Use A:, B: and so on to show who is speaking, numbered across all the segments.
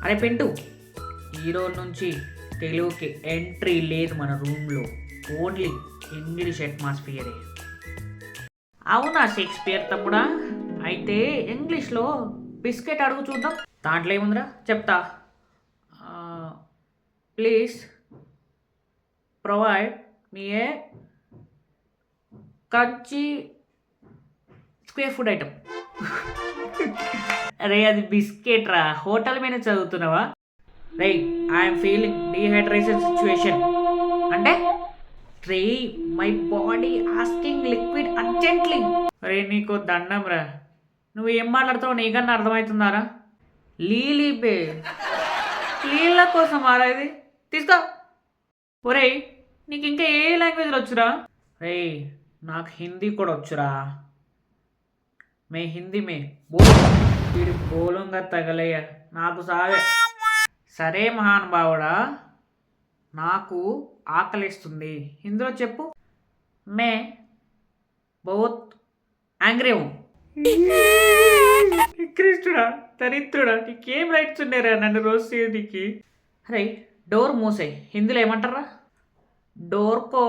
A: అరే పింటూ, ఈరోజు నుంచి తెలుగుకి ఎంట్రీ లేదు మన రూమ్లో. ఓన్లీ ఇంగ్లీష్ అట్మాస్ఫియరే. అవునా షేక్స్పియర్ తమ్ముడా? అయితే ఇంగ్లీష్లో బిస్కెట్ అడుగు చూద్దాం. దాంట్లో ఏముందిరా చెప్తా. Please provide me a crunchy square food item. అరే అది బిస్కెట్ రా, హోటల్ మీద చదువుతున్నావా? రే, ఐఎమ్ ఫీలింగ్ డీహైడ్రేషన్ సిచ్యువేషన్ అంటే రే my body asking liquid urgently. రే నీకు దండం రా, నువ్వు ఏం మాట్లాడుతావు నీకన్నా అర్థమవుతుందారా? లీలీ బే, నీళ్ళ కోసం ఆరా ఇది, తీసుకో. ఒరేయ్, నీకు ఇంకా ఏ లాంగ్వేజ్లో వచ్చురా? రే నాకు హిందీ కూడా వచ్చురా. మే హిందీ మే బోల్. వీడి బోలంగా తగలయ్య నాకు సావే. సరే మహానుభావుడా, నాకు ఆకలిస్తుంది, హిందీలో చెప్పు. మే బహుత్ యాంగ్రీ హూ. క్రిస్తుడా, దరిద్రుడా, నీకేం రైట్స్ ఉన్నారా నన్ను రోజు చేయడానికి? అరే డోర్ మూసే, హిందీలో ఏమంటారా? డోర్కో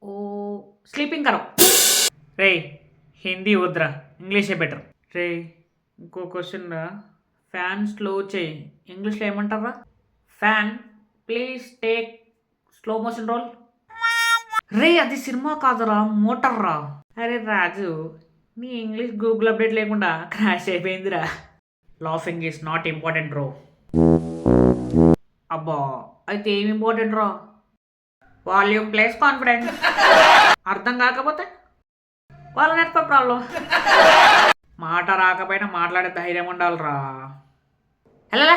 A: ఓ స్లీపింగ్ కరో. రే హిందీ వద్దురా, ఇంగ్లీషే బెటర్. రే ఇంకో క్వశ్చన్ రా, ఫ్యాన్ స్లో చేయి, ఇంగ్లీష్లో ఏమంటారా? Fan please take slow motion roll. రే అది సినిమా కాదురా, మోటార్ రా. అరే రాజు, నీ ఇంగ్లీష్ గూగుల్ అప్డేట్ లేకుండా క్రాష్ అయిపోయిందిరా. Laughing is not important bro. అబ్బా అయితే ఏం ఇంపార్టెంట్ రా? Volume plus confidence. అర్థం కాకపోతే వాళ్ళ నెట్వర్క్ ప్రాబ్లం. మాట రాకపోయినా మాట్లాడే ధైర్యం ఉండాలిరా. ఎలా